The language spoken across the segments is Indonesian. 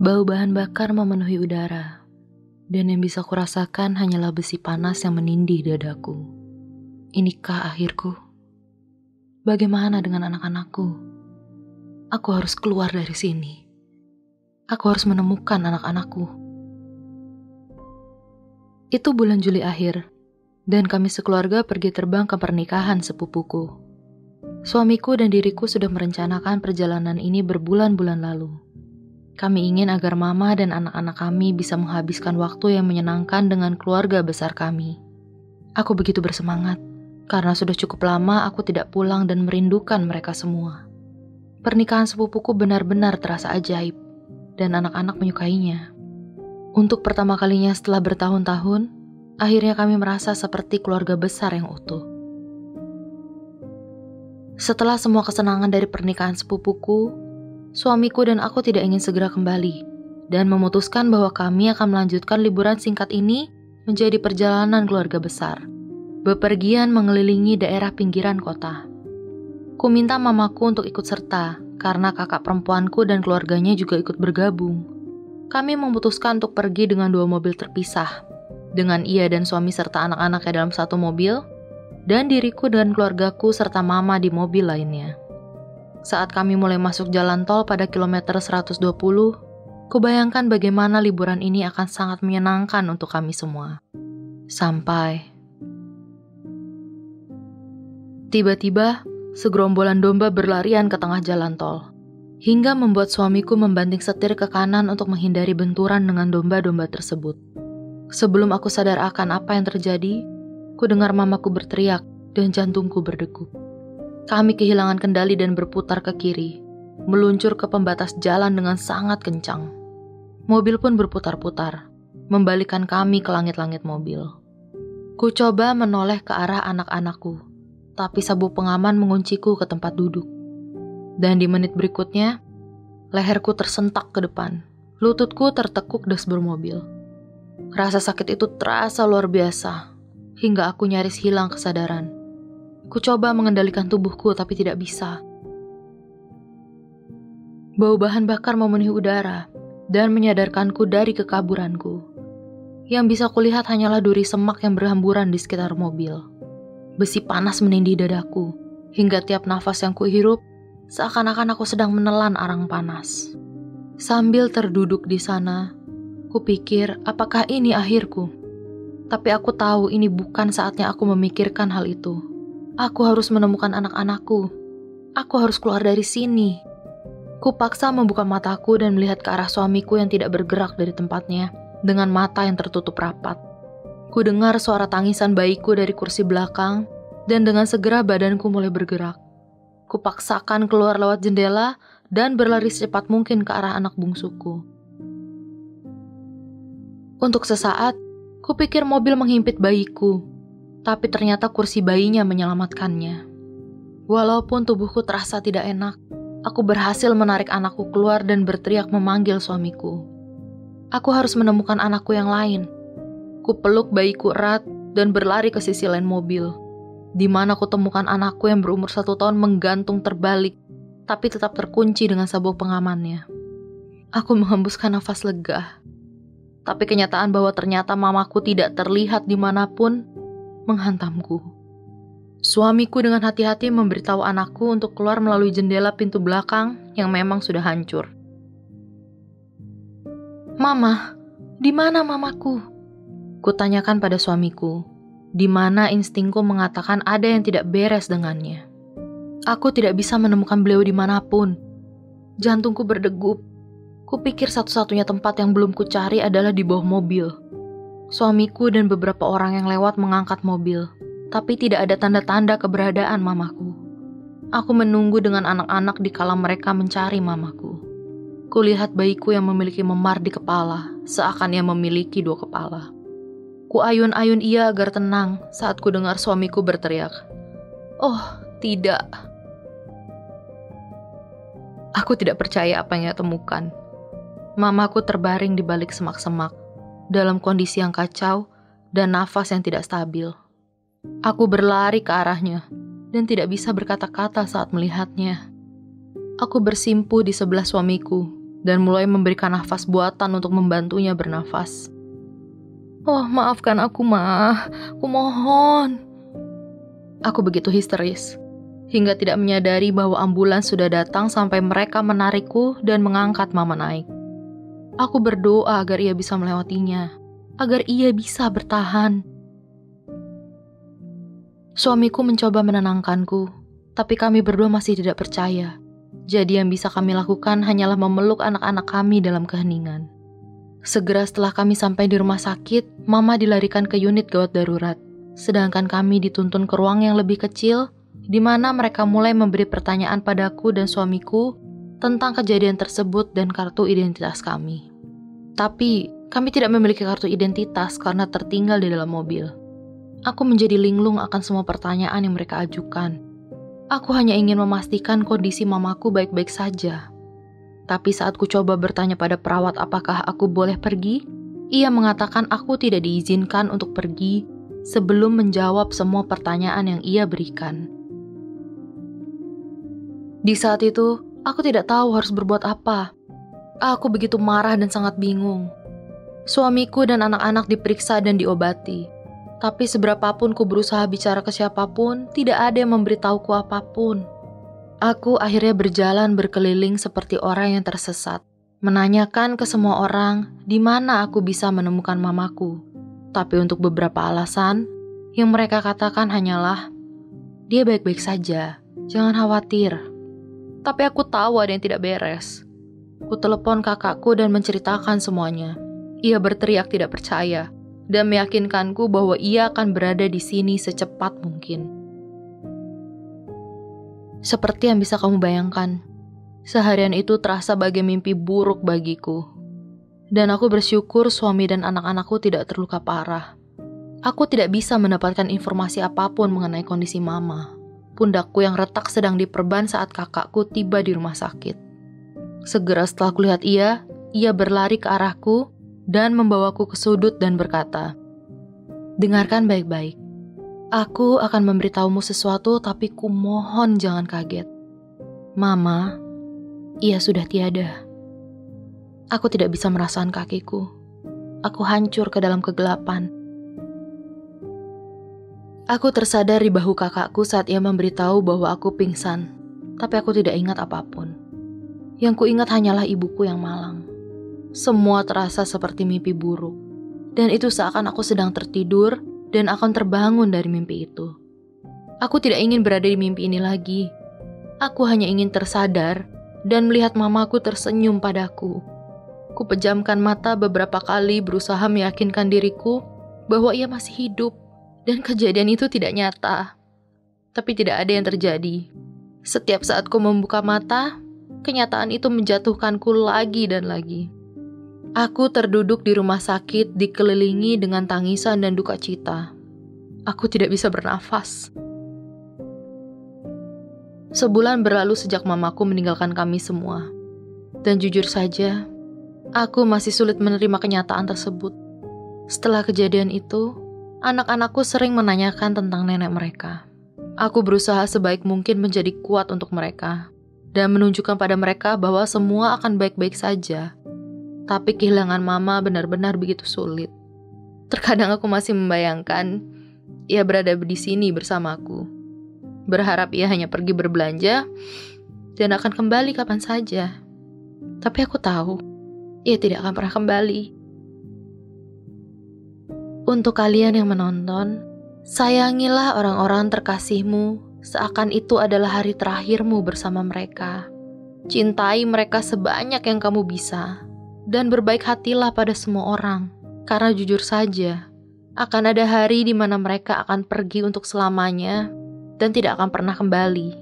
Bau bahan bakar memenuhi udara, dan yang bisa kurasakan hanyalah besi panas yang menindih dadaku. Inikah akhirku? Bagaimana dengan anak-anakku? Aku harus keluar dari sini. Aku harus menemukan anak-anakku. Itu bulan Juli akhir, dan kami sekeluarga pergi terbang ke pernikahan sepupuku. Suamiku dan diriku sudah merencanakan perjalanan ini berbulan-bulan lalu. Kami ingin agar mama dan anak-anak kami bisa menghabiskan waktu yang menyenangkan dengan keluarga besar kami. Aku begitu bersemangat, karena sudah cukup lama aku tidak pulang dan merindukan mereka semua. Pernikahan sepupuku benar-benar terasa ajaib, dan anak-anak menyukainya. Untuk pertama kalinya setelah bertahun-tahun, akhirnya kami merasa seperti keluarga besar yang utuh. Setelah semua kesenangan dari pernikahan sepupuku, suamiku dan aku tidak ingin segera kembali, dan memutuskan bahwa kami akan melanjutkan liburan singkat ini menjadi perjalanan keluarga besar, bepergian mengelilingi daerah pinggiran kota. Ku minta mamaku untuk ikut serta, karena kakak perempuanku dan keluarganya juga ikut bergabung. Kami memutuskan untuk pergi dengan 2 mobil terpisah, dengan ia dan suami serta anak-anaknya dalam satu mobil, dan diriku dan keluargaku serta mama di mobil lainnya. Saat kami mulai masuk jalan tol pada kilometer 120, kubayangkan bagaimana liburan ini akan sangat menyenangkan untuk kami semua. Sampai tiba-tiba, segerombolan domba berlarian ke tengah jalan tol, hingga membuat suamiku membanting setir ke kanan untuk menghindari benturan dengan domba-domba tersebut. Sebelum aku sadar akan apa yang terjadi, ku dengar mamaku berteriak dan jantungku berdegup. Kami kehilangan kendali dan berputar ke kiri, meluncur ke pembatas jalan dengan sangat kencang. Mobil pun berputar-putar, membalikkan kami ke langit-langit mobil. Ku coba menoleh ke arah anak-anakku, tapi sabuk pengaman mengunciku ke tempat duduk. Dan di menit berikutnya, leherku tersentak ke depan, lututku tertekuk dashboard mobil. Rasa sakit itu terasa luar biasa, hingga aku nyaris hilang kesadaran. Ku coba mengendalikan tubuhku tapi tidak bisa. Bau bahan bakar memenuhi udara dan menyadarkanku dari kekaburanku. Yang bisa kulihat hanyalah duri semak yang berhamburan di sekitar mobil. Besi panas menindih dadaku, hingga tiap nafas yang kuhirup seakan-akan aku sedang menelan arang panas. Sambil terduduk di sana, kupikir apakah ini akhirku? Tapi aku tahu ini bukan saatnya aku memikirkan hal itu. Aku harus menemukan anak-anakku. Aku harus keluar dari sini. Kupaksa membuka mataku dan melihat ke arah suamiku yang tidak bergerak dari tempatnya, dengan mata yang tertutup rapat. Ku dengar suara tangisan bayiku dari kursi belakang, dan dengan segera badanku mulai bergerak. Kupaksakan keluar lewat jendela dan berlari secepat mungkin ke arah anak bungsuku. Untuk sesaat, kupikir mobil menghimpit bayiku. Tapi ternyata kursi bayinya menyelamatkannya. Walaupun tubuhku terasa tidak enak, aku berhasil menarik anakku keluar dan berteriak memanggil suamiku. Aku harus menemukan anakku yang lain. Ku peluk bayiku erat dan berlari ke sisi lain mobil, di mana ku temukan anakku yang berumur 1 tahun menggantung terbalik, tapi tetap terkunci dengan sabuk pengamannya. Aku menghembuskan nafas lega. Tapi kenyataan bahwa ternyata mamaku tidak terlihat dimanapun menghantamku. Suamiku dengan hati-hati memberitahu anakku untuk keluar melalui jendela pintu belakang yang memang sudah hancur. "Mama, di mana mamaku?" Kutanyakan pada suamiku, di mana instingku mengatakan ada yang tidak beres dengannya. Aku tidak bisa menemukan beliau dimanapun. Jantungku berdegup. Kupikir satu-satunya tempat yang belum kucari adalah di bawah mobil. Suamiku dan beberapa orang yang lewat mengangkat mobil, tapi tidak ada tanda-tanda keberadaan mamaku. Aku menunggu dengan anak-anak di kala mereka mencari mamaku. Kulihat bayiku yang memiliki memar di kepala, seakan ia memiliki 2 kepala. Kuayun-ayun ia agar tenang saat ku dengar suamiku berteriak, "Oh, tidak." Aku tidak percaya apa yang ia temukan. Mamaku terbaring di balik semak-semak, dalam kondisi yang kacau dan nafas yang tidak stabil. Aku berlari ke arahnya dan tidak bisa berkata-kata saat melihatnya. Aku bersimpuh di sebelah suamiku dan mulai memberikan nafas buatan untuk membantunya bernafas. "Oh, maafkan aku, Ma. Aku mohon." Aku begitu histeris, hingga tidak menyadari bahwa ambulans sudah datang sampai mereka menarikku dan mengangkat Mama naik. Aku berdoa agar ia bisa melewatinya, agar ia bisa bertahan. Suamiku mencoba menenangkanku, tapi kami berdua masih tidak percaya. Jadi yang bisa kami lakukan hanyalah memeluk anak-anak kami dalam keheningan. Segera setelah kami sampai di rumah sakit, Mama dilarikan ke unit gawat darurat. Sedangkan kami dituntun ke ruang yang lebih kecil, di mana mereka mulai memberi pertanyaan padaku dan suamiku tentang kejadian tersebut dan kartu identitas kami. Tapi, kami tidak memiliki kartu identitas karena tertinggal di dalam mobil. Aku menjadi linglung akan semua pertanyaan yang mereka ajukan. Aku hanya ingin memastikan kondisi mamaku baik-baik saja. Tapi saat ku coba bertanya pada perawat apakah aku boleh pergi, ia mengatakan aku tidak diizinkan untuk pergi sebelum menjawab semua pertanyaan yang ia berikan. Di saat itu, aku tidak tahu harus berbuat apa. Aku begitu marah dan sangat bingung. Suamiku dan anak-anak diperiksa dan diobati. Tapi seberapapun ku berusaha bicara ke siapapun, tidak ada yang memberitahuku apapun. Aku akhirnya berjalan berkeliling seperti orang yang tersesat, menanyakan ke semua orang di mana aku bisa menemukan mamaku. Tapi untuk beberapa alasan, yang mereka katakan hanyalah, "Dia baik-baik saja, jangan khawatir." Tapi aku tahu ada yang tidak beres. Ku telepon kakakku dan menceritakan semuanya. Ia berteriak tidak percaya dan meyakinkanku bahwa ia akan berada di sini secepat mungkin. Seperti yang bisa kamu bayangkan, seharian itu terasa bagai mimpi buruk bagiku. Dan aku bersyukur suami dan anak-anakku tidak terluka parah. Aku tidak bisa mendapatkan informasi apapun mengenai kondisi Mama. Pundakku yang retak sedang diperban saat kakakku tiba di rumah sakit. Segera setelah kulihat ia berlari ke arahku dan membawaku ke sudut dan berkata, "Dengarkan baik-baik. Aku akan memberitahumu sesuatu tapi ku mohon jangan kaget. Mama, ia sudah tiada." Aku tidak bisa merasakan kakiku. Aku hancur ke dalam kegelapan. Aku tersadar di bahu kakakku saat ia memberitahu bahwa aku pingsan, tapi aku tidak ingat apapun. Yang kuingat hanyalah ibuku yang malang. Semua terasa seperti mimpi buruk, dan itu seakan aku sedang tertidur dan akan terbangun dari mimpi itu. Aku tidak ingin berada di mimpi ini lagi. Aku hanya ingin tersadar dan melihat mamaku tersenyum padaku. Ku pejamkan mata beberapa kali berusaha meyakinkan diriku bahwa ia masih hidup dan kejadian itu tidak nyata. Tapi tidak ada yang terjadi. Setiap saat ku membuka mata, kenyataan itu menjatuhkanku lagi dan lagi. Aku terduduk di rumah sakit dikelilingi dengan tangisan dan duka cita. Aku tidak bisa bernafas. Sebulan berlalu sejak mamaku meninggalkan kami semua. Dan jujur saja, aku masih sulit menerima kenyataan tersebut. Setelah kejadian itu, anak-anakku sering menanyakan tentang nenek mereka. Aku berusaha sebaik mungkin menjadi kuat untuk mereka dan menunjukkan pada mereka bahwa semua akan baik-baik saja. Tapi kehilangan Mama benar-benar begitu sulit. Terkadang aku masih membayangkan ia berada di sini bersamaku. Berharap ia hanya pergi berbelanja dan akan kembali kapan saja. Tapi aku tahu, ia tidak akan pernah kembali. Untuk kalian yang menonton, sayangilah orang-orang terkasihmu seakan itu adalah hari terakhirmu bersama mereka. Cintai mereka sebanyak yang kamu bisa. Dan berbaik hatilah pada semua orang, karena jujur saja, akan ada hari di mana mereka akan pergi untuk selamanya dan tidak akan pernah kembali.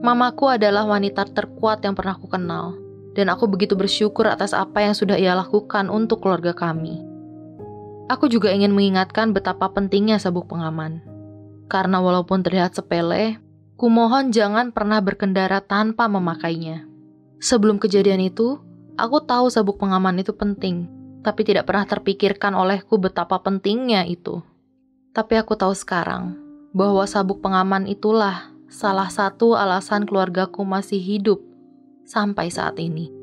Mamaku adalah wanita terkuat yang pernah aku kenal, dan aku begitu bersyukur atas apa yang sudah ia lakukan untuk keluarga kami. Aku juga ingin mengingatkan betapa pentingnya sabuk pengaman. Karena walaupun terlihat sepele, kumohon jangan pernah berkendara tanpa memakainya. Sebelum kejadian itu, aku tahu sabuk pengaman itu penting, tapi tidak pernah terpikirkan olehku betapa pentingnya itu. Tapi aku tahu sekarang, bahwa sabuk pengaman itulah salah satu alasan keluargaku masih hidup sampai saat ini.